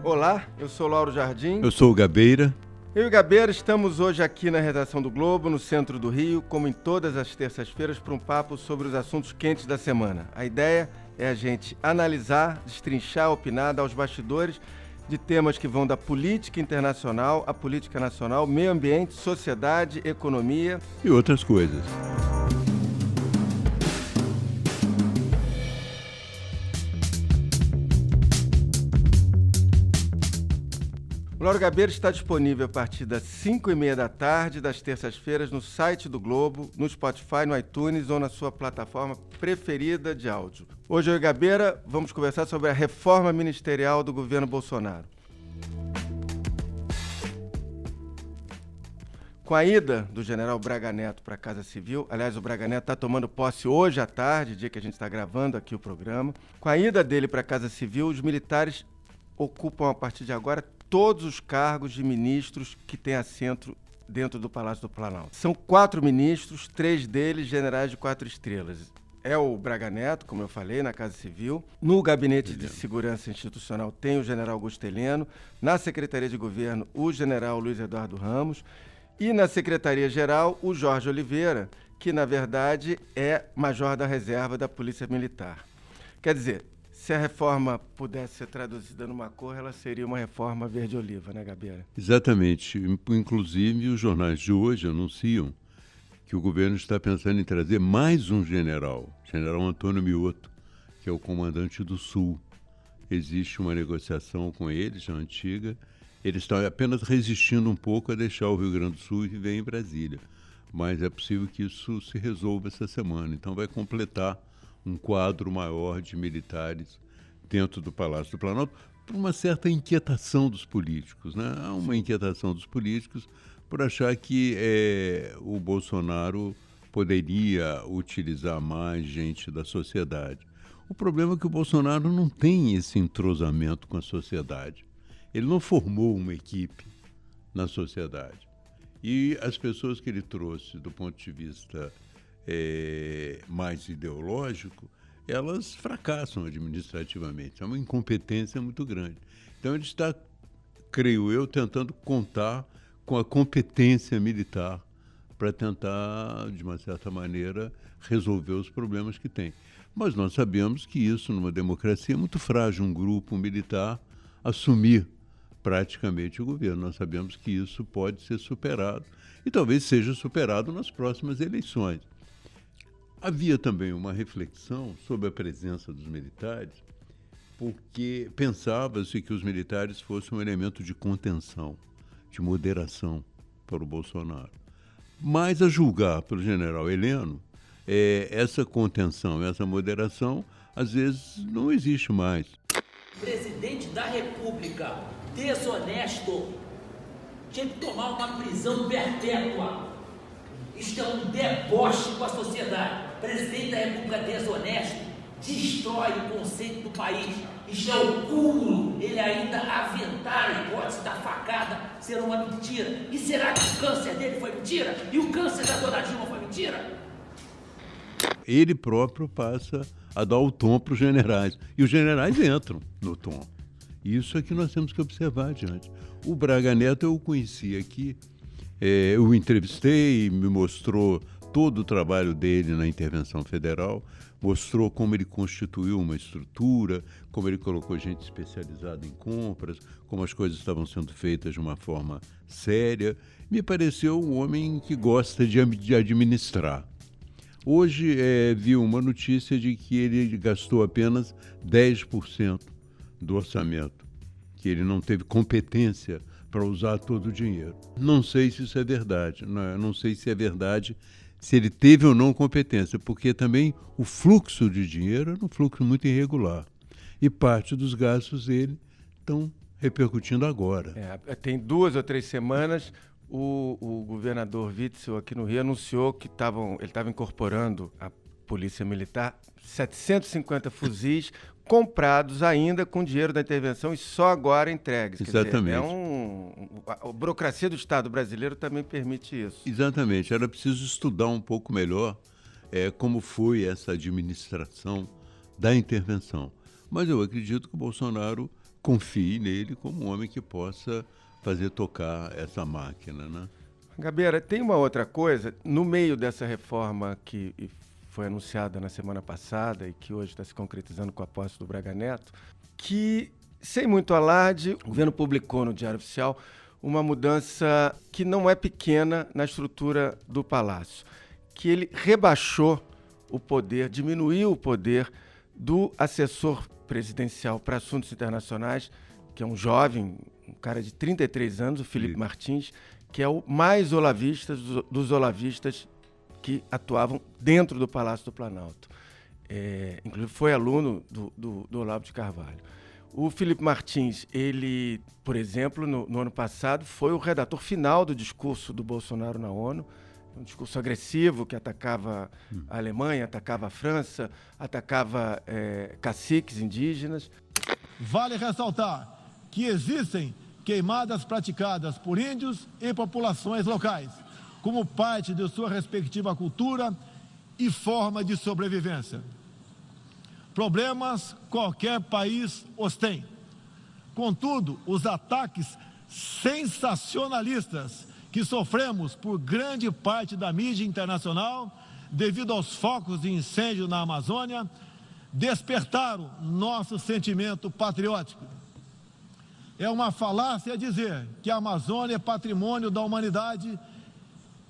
Olá, eu sou Lauro Jardim. Eu sou o Gabeira. Eu e o Gabeira estamos hoje aqui na redação do Globo, no centro do Rio, como em todas as terças-feiras, para um papo sobre os assuntos quentes da semana. A ideia é a gente analisar, destrinchar, opinar, dar os bastidores de temas que vão da política internacional à política nacional, meio ambiente, sociedade, economia e outras coisas. O Lauro Gabeira está disponível a partir das 5h30 da tarde, das terças-feiras, no site do Globo, no Spotify, no iTunes ou na sua plataforma preferida de áudio. Hoje, eu e Gabeira vamos conversar sobre a reforma ministerial do governo Bolsonaro. Com a ida do general Braga Neto para a Casa Civil, aliás, o Braga Neto está tomando posse hoje à tarde, dia que a gente está gravando aqui o programa. Com a ida dele para a Casa Civil, os militares ocupam a partir de agora todos os cargos de ministros que têm assento dentro do Palácio do Planalto. São 4 ministros, 3 deles generais de 4 estrelas. É o Braga Neto, como eu falei, na Casa Civil. No Gabinete de Segurança Institucional tem o general Augusto Heleno. Na Secretaria de Governo, o general Luiz Eduardo Ramos. E na Secretaria-Geral, o Jorge Oliveira, que, na verdade, é major da reserva da Polícia Militar. Quer dizer, se a reforma pudesse ser traduzida numa cor, ela seria uma reforma verde-oliva, né, Gabeira? Exatamente. Inclusive, os jornais de hoje anunciam que o governo está pensando em trazer mais um general Antônio Mioto, que é o comandante do Sul. Existe uma negociação com ele, já antiga. Eles estão apenas resistindo um pouco a deixar o Rio Grande do Sul e viver em Brasília. Mas é possível que isso se resolva essa semana. Então vai completar um quadro maior de militares dentro do Palácio do Planalto, por uma certa inquietação dos políticos, né? Há uma inquietação dos políticos por achar que o Bolsonaro poderia utilizar mais gente da sociedade. O problema é que o Bolsonaro não tem esse entrosamento com a sociedade. Ele não formou uma equipe na sociedade. E as pessoas que ele trouxe do ponto de vista mais ideológico, elas fracassam administrativamente. É uma incompetência muito grande. Então ele está, creio eu, tentando contar com a competência militar para tentar, de uma certa maneira, resolver os problemas que tem. Mas nós sabemos que isso, numa democracia, é muito frágil, um grupo militar assumir praticamente o governo. Nós sabemos que isso pode ser superado e talvez seja superado nas próximas eleições. Havia também uma reflexão sobre a presença dos militares, porque pensava-se que os militares fossem um elemento de contenção, de moderação para o Bolsonaro. Mas, a julgar pelo general Heleno, essa contenção, essa moderação, às vezes não existe mais. Presidente da República desonesto tinha que tomar uma prisão perpétua. Isto é um deboche com a sociedade. Presidente da República desonesto destrói o conceito do país. Isto é o cúmulo. Ele ainda aventar a hipótese da facada ser uma mentira. E será que o câncer dele foi mentira? E o câncer da dona Dilma foi mentira? Ele próprio passa a dar o tom para os generais. E os generais entram no tom. Isso é que nós temos que observar adiante. O Braga Neto eu o conheci aqui, eu o entrevistei, me mostrou todo o trabalho dele na intervenção federal, mostrou como ele constituiu uma estrutura, como ele colocou gente especializada em compras, como as coisas estavam sendo feitas de uma forma séria. Me pareceu um homem que gosta de administrar. Hoje vi uma notícia de que ele gastou apenas 10% do orçamento, que ele não teve competência para usar todo o dinheiro. Não sei se isso é verdade, não sei se é verdade se ele teve ou não competência, porque também o fluxo de dinheiro é um fluxo muito irregular. E parte dos gastos dele estão repercutindo agora. Tem 2 ou 3 semanas, o governador Witzel aqui no Rio anunciou que ele estava incorporando à Polícia Militar 750 fuzis comprados ainda com dinheiro da intervenção e só agora entregues. Exatamente. Quer dizer, a burocracia do Estado brasileiro também permite isso. Exatamente. Era preciso estudar um pouco melhor como foi essa administração da intervenção. Mas eu acredito que o Bolsonaro confie nele como um homem que possa fazer tocar essa máquina, né? Gabeira, tem uma outra coisa, no meio dessa reforma que foi anunciada na semana passada e que hoje está se concretizando com a posse do Braga Neto, que, sem muito alarde, o governo publicou no Diário Oficial uma mudança que não é pequena na estrutura do Palácio, que ele rebaixou o poder, diminuiu o poder do assessor presidencial para assuntos internacionais, que é um jovem, um cara de 33 anos, o Felipe Martins, que é o mais olavista dos olavistas que atuavam dentro do Palácio do Planalto. Inclusive foi aluno do Olavo de Carvalho. O Felipe Martins, ele, por exemplo, no ano passado, foi o redator final do discurso do Bolsonaro na ONU, um discurso agressivo que atacava a Alemanha, atacava a França, atacava caciques indígenas. Vale ressaltar que existem queimadas praticadas por índios e populações locais, como parte de sua respectiva cultura e forma de sobrevivência. Problemas qualquer país os tem. Contudo, os ataques sensacionalistas que sofremos por grande parte da mídia internacional, devido aos focos de incêndio na Amazônia, despertaram nosso sentimento patriótico. É uma falácia dizer que a Amazônia é patrimônio da humanidade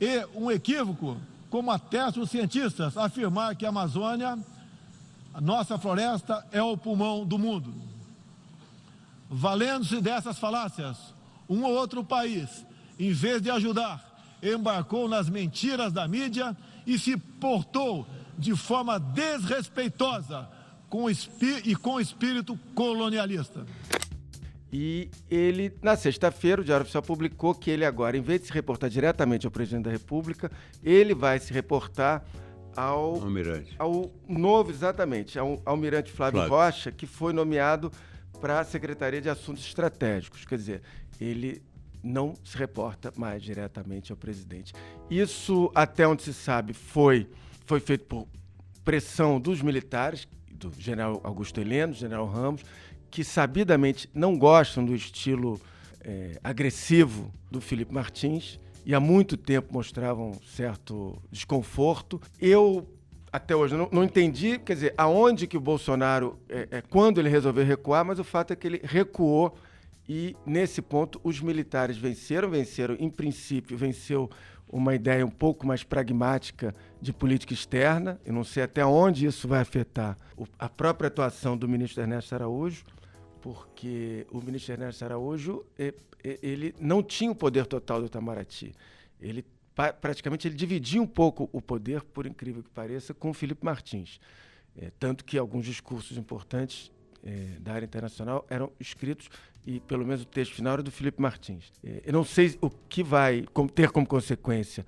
e um equívoco, como atestam os cientistas, afirmar que a Amazônia, a nossa floresta, é o pulmão do mundo. Valendo-se dessas falácias, um ou outro país, em vez de ajudar, embarcou nas mentiras da mídia e se portou de forma desrespeitosa com espírito colonialista. E ele, na sexta-feira, o Diário Oficial publicou que ele agora, em vez de se reportar diretamente ao presidente da República, ele vai se reportar ao novo, exatamente, ao almirante Flávio Rocha, que foi nomeado para a Secretaria de Assuntos Estratégicos. Quer dizer, ele não se reporta mais diretamente ao presidente. Isso, até onde se sabe, foi feito por pressão dos militares, do general Augusto Heleno, do general Ramos, que sabidamente não gostam do estilo agressivo do Felipe Martins e há muito tempo mostravam certo desconforto. Eu, até hoje, não entendi, quer dizer, aonde que o Bolsonaro, quando ele resolveu recuar, mas o fato é que ele recuou e, nesse ponto, os militares venceram, em princípio, venceu uma ideia um pouco mais pragmática de política externa. Eu não sei até onde isso vai afetar a própria atuação do ministro Ernesto Araújo, porque o ministro Ernesto Araújo ele não tinha o poder total do Itamaraty. Ele praticamente dividia um pouco o poder, por incrível que pareça, com o Felipe Martins. Tanto que alguns discursos importantes da área internacional eram escritos, e pelo menos o texto final era do Felipe Martins. Eu não sei o que vai ter como consequência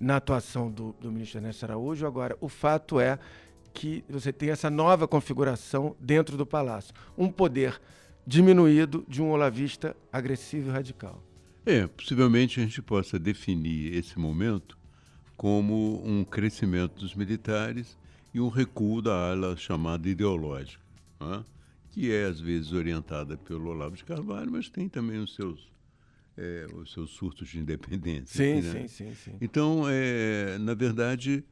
na atuação do ministro Ernesto Araújo. Agora, o fato é que você tem essa nova configuração dentro do Palácio. Um poder diminuído de um olavista agressivo e radical. Possivelmente a gente possa definir esse momento como um crescimento dos militares e um recuo da ala chamada ideológica, né? Que é, às vezes, orientada pelo Olavo de Carvalho, mas tem também os seus surtos de independência. Sim, aqui, né? sim. Então, na verdade,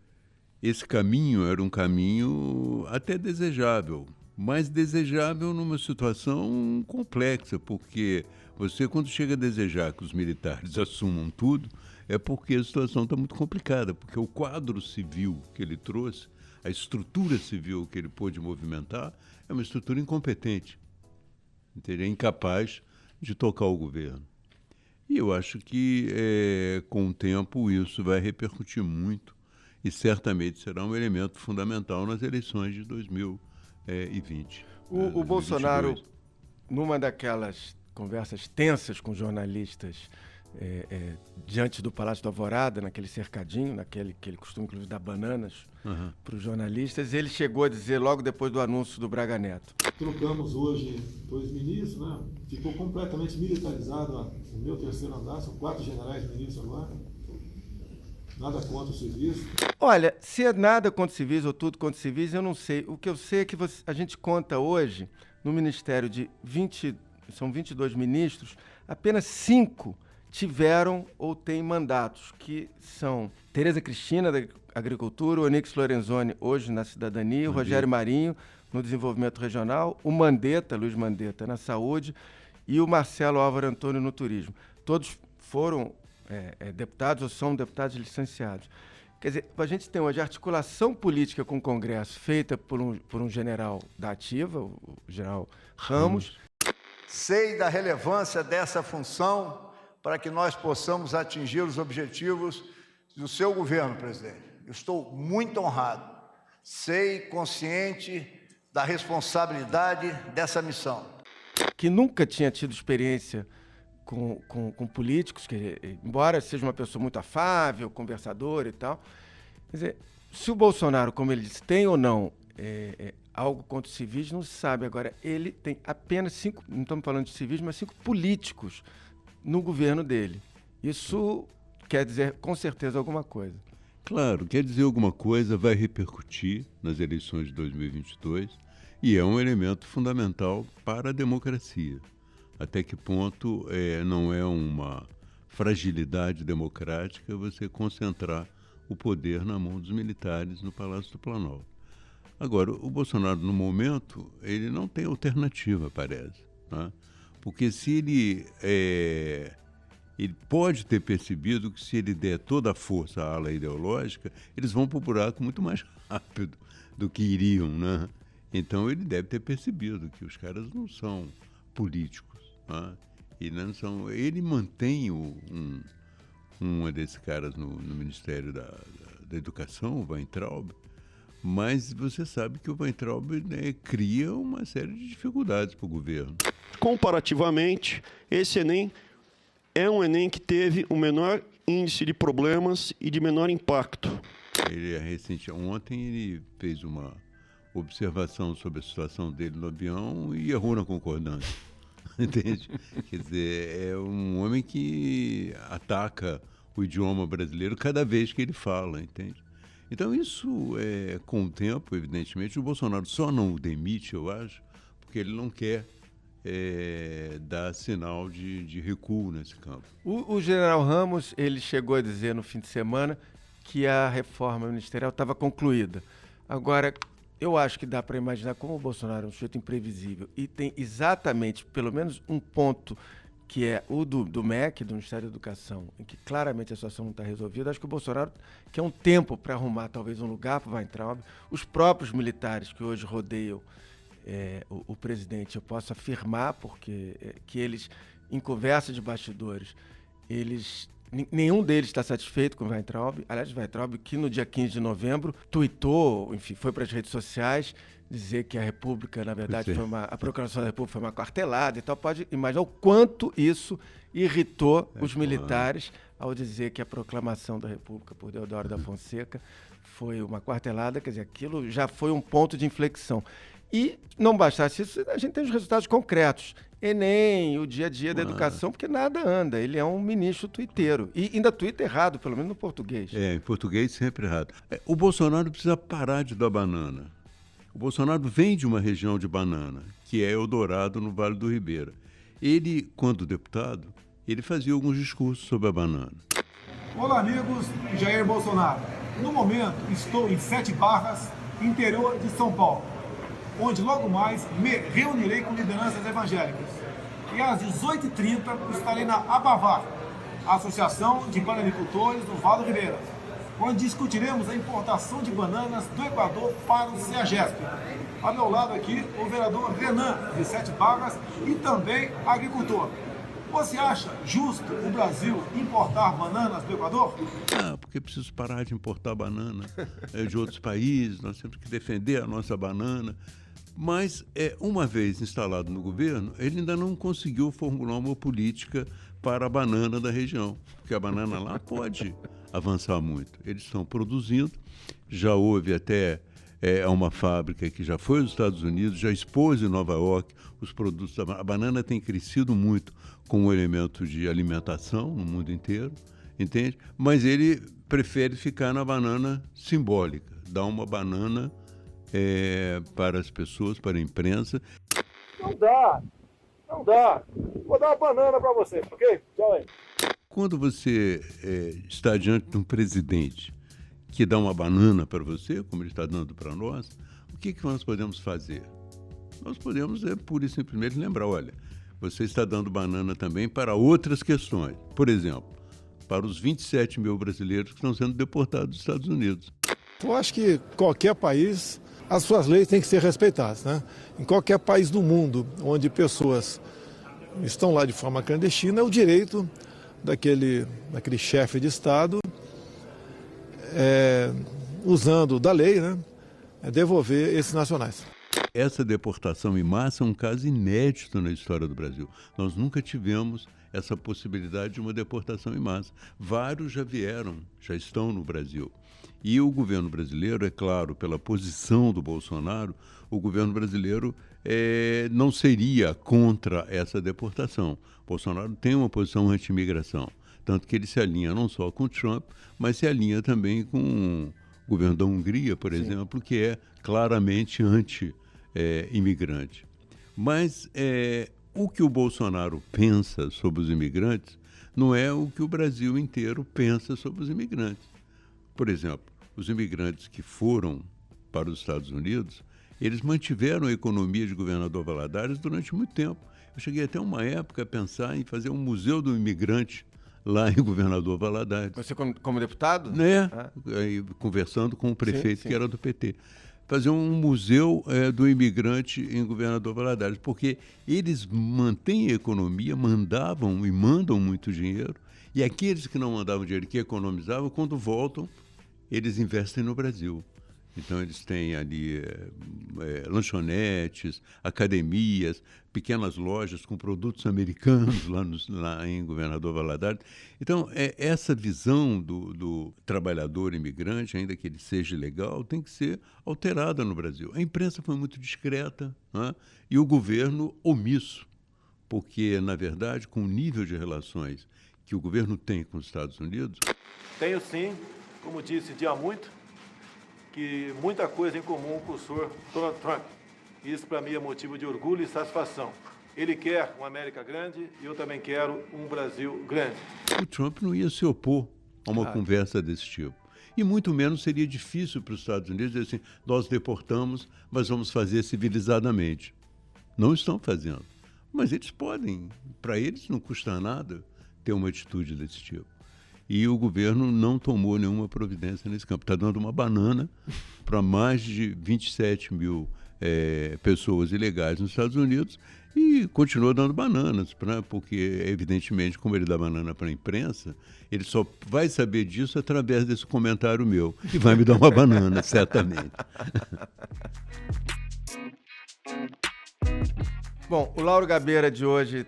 esse caminho era um caminho até desejável, mas desejável numa situação complexa, porque você, quando chega a desejar que os militares assumam tudo, é porque a situação está muito complicada, porque o quadro civil que ele trouxe, a estrutura civil que ele pôde movimentar, é uma estrutura incompetente, é incapaz de tocar o governo. E eu acho que, com o tempo, isso vai repercutir muito e certamente será um elemento fundamental nas eleições de 2020. O Bolsonaro, numa daquelas conversas tensas com jornalistas diante do Palácio do Alvorada, naquele cercadinho, naquele que ele costuma, inclusive, dar bananas para os jornalistas, ele chegou a dizer, logo depois do anúncio do Braga Neto: trocamos hoje 2 ministros, né? Ficou completamente militarizado o meu terceiro andar, são 4 generais ministros agora. Nada contra os civis. Olha, se é nada contra civis ou tudo contra civis, eu não sei. O que eu sei é que a gente conta hoje no ministério são 22 ministros, apenas 5 tiveram ou têm mandatos, que são Tereza Cristina, da Agricultura, o Onyx Lorenzoni, hoje na Cidadania, o Rogério Marinho, no Desenvolvimento Regional, o Mandetta, Luiz Mandetta, na Saúde, e o Marcelo Álvaro Antônio, no Turismo. Todos foram deputados ou são deputados licenciados. Quer dizer, a gente tem hoje a articulação política com o Congresso feita por um general da ativa, o general Ramos. Sei da relevância dessa função para que nós possamos atingir os objetivos do seu governo, presidente. Eu estou muito honrado, consciente da responsabilidade dessa missão. Que nunca tinha tido experiência com políticos, que, embora seja uma pessoa muito afável, conversador e tal. Quer dizer, se o Bolsonaro, como ele disse, tem ou não algo contra os civis, não se sabe. Agora, ele tem apenas 5, não estamos falando de civis, mas 5 políticos no governo dele. Isso quer dizer, com certeza, alguma coisa. Claro, quer dizer alguma coisa, vai repercutir nas eleições de 2022 e é um elemento fundamental para a democracia. Até que ponto não é uma fragilidade democrática você concentrar o poder na mão dos militares no Palácio do Planalto. Agora, o Bolsonaro, no momento, ele não tem alternativa, parece, né? Porque se ele pode ter percebido que se ele der toda a força à ala ideológica, eles vão para o buraco muito mais rápido do que iriam, né? Então ele deve ter percebido que os caras não são políticos, né? Ele mantém um desses caras no Ministério da Educação, o Weintraub, mas você sabe que o Weintraub, né, cria uma série de dificuldades para o governo. Comparativamente, esse Enem é um Enem que teve o menor índice de problemas e de menor impacto. Ontem ele fez uma observação sobre a situação dele no avião e errou na concordância. Entende? Quer dizer, é um homem que ataca o idioma brasileiro cada vez que ele fala, entende? Então isso, com o tempo, evidentemente, o Bolsonaro só não o demite, eu acho, porque ele não quer dar sinal de recuo nesse campo. O general Ramos, ele chegou a dizer no fim de semana que a reforma ministerial estava concluída. Agora, eu acho que dá para imaginar como o Bolsonaro é um sujeito imprevisível e tem exatamente, pelo menos, um ponto que é o do MEC, do Ministério da Educação, em que claramente a situação não está resolvida. Acho que o Bolsonaro quer um tempo para arrumar talvez um lugar para o Weintraub. Os próprios militares que hoje rodeiam o presidente, eu posso afirmar, porque que eles, em conversa de bastidores, nenhum deles está satisfeito com o Weintraub. Aliás, o Weintraub, que no dia 15 de novembro, tuitou, enfim, foi para as redes sociais dizer que a República, na verdade, a proclamação da República foi uma quartelada e tal. Pode imaginar o quanto isso irritou os militares ao dizer que a proclamação da República por Deodoro da Fonseca foi uma quartelada. Quer dizer, aquilo já foi um ponto de inflexão. E não bastasse isso, a gente tem os resultados concretos. Enem, o dia a dia da educação, porque nada anda. Ele é um ministro tuiteiro. E ainda tuita errado, pelo menos no português. Em português sempre errado. O Bolsonaro precisa parar de dar banana. O Bolsonaro vem de uma região de banana, que é Eldorado, no Vale do Ribeira. Ele, quando deputado, ele fazia alguns discursos sobre a banana. Olá, amigos de Jair Bolsonaro. No momento, estou em 7 Barras, interior de São Paulo, onde logo mais me reunirei com lideranças evangélicas. E às 18h30 estarei na ABAVAR, Associação de Bananicultores do Vale do Ribeira, onde discutiremos a importação de bananas do Equador para o CEAGESP. Ao meu lado aqui, o vereador Renan, de 7 Barras, e também agricultor. Você acha justo o Brasil importar bananas do Equador? Porque preciso parar de importar banana de outros países, nós temos que defender a nossa banana. Mas, uma vez instalado no governo, ele ainda não conseguiu formular uma política para a banana da região, porque a banana lá pode avançar muito. Eles estão produzindo, já houve até uma fábrica que já foi aos Estados Unidos, já expôs em Nova York os produtos da banana. A banana tem crescido muito como um elemento de alimentação no mundo inteiro, entende? Mas ele prefere ficar na banana simbólica, dar uma banana para as pessoas, para a imprensa. Não dá. Não dá. Vou dar uma banana para você, ok? Tchau aí. Quando você está diante de um presidente que dá uma banana para você, como ele está dando para nós, o que nós podemos fazer? Nós podemos, pura e simplesmente, lembrar, olha, você está dando banana também para outras questões. Por exemplo, para os 27 mil brasileiros que estão sendo deportados dos Estados Unidos. Eu acho que qualquer país, as suas leis têm que ser respeitadas, né? Em qualquer país do mundo onde pessoas estão lá de forma clandestina, é o direito daquele chefe de Estado, usando da lei, né, devolver esses nacionais. Essa deportação em massa é um caso inédito na história do Brasil. Nós nunca tivemos essa possibilidade de uma deportação em massa. Vários já vieram, já estão no Brasil. E o governo brasileiro, é claro, pela posição do Bolsonaro, o governo brasileiro não seria contra essa deportação. Bolsonaro tem uma posição anti-imigração, tanto que ele se alinha não só com o Trump, mas se alinha também com o governo da Hungria, por exemplo, que é claramente anti-imigrante. Mas o que o Bolsonaro pensa sobre os imigrantes não é o que o Brasil inteiro pensa sobre os imigrantes. Por exemplo, os imigrantes que foram para os Estados Unidos, eles mantiveram a economia de Governador Valadares durante muito tempo. Eu cheguei até uma época a pensar em fazer um museu do imigrante lá em Governador Valadares. Você como deputado? Aí, conversando com o prefeito, sim. que era do PT. Fazer um museu do imigrante em Governador Valadares, porque eles mantêm a economia, mandavam e mandam muito dinheiro, e aqueles que não mandavam dinheiro, que economizavam, quando voltam, eles investem no Brasil. Então, eles têm ali lanchonetes, academias, pequenas lojas com produtos americanos lá em Governador Valadares. Então, essa visão do trabalhador imigrante, ainda que ele seja ilegal, tem que ser alterada no Brasil. A imprensa foi muito discreta, né? E o governo omisso, porque, na verdade, com o nível de relações que o governo tem com os Estados Unidos... Tenho sim, como disse, dia muito, que muita coisa em comum com o senhor Donald Trump. Isso, para mim, é motivo de orgulho e satisfação. Ele quer uma América grande e eu também quero um Brasil grande. O Trump não ia se opor a uma conversa desse tipo. E muito menos seria difícil para os Estados Unidos dizer assim, nós deportamos, mas vamos fazer civilizadamente. Não estão fazendo. Mas eles podem. Para eles não custa nada ter uma atitude desse tipo. E o governo não tomou nenhuma providência nesse campo. Está dando uma banana para mais de 27 mil pessoas ilegais nos Estados Unidos e continua dando bananas, porque, evidentemente, como ele dá banana para a imprensa, ele só vai saber disso através desse comentário meu e vai me dar uma banana, certamente. Bom, o Lauro Gabeira de hoje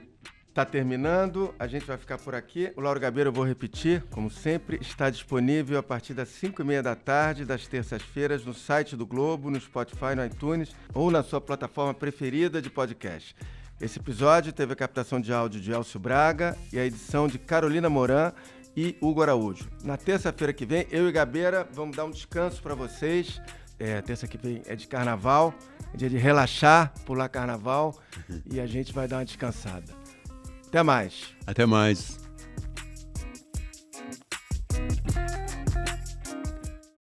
está terminando, a gente vai ficar por aqui. O Lauro Gabeira, eu vou repetir, como sempre, está disponível a partir das 5h30 da tarde, das terças-feiras, no site do Globo, no Spotify, no iTunes ou na sua plataforma preferida de podcast. Esse episódio teve a captação de áudio de Elcio Braga e a edição de Carolina Moran e Hugo Araújo. Na terça-feira que vem, eu e Gabeira vamos dar um descanso para vocês. Terça que vem é de carnaval, é dia de relaxar, pular carnaval e a gente vai dar uma descansada. Até mais. Até mais.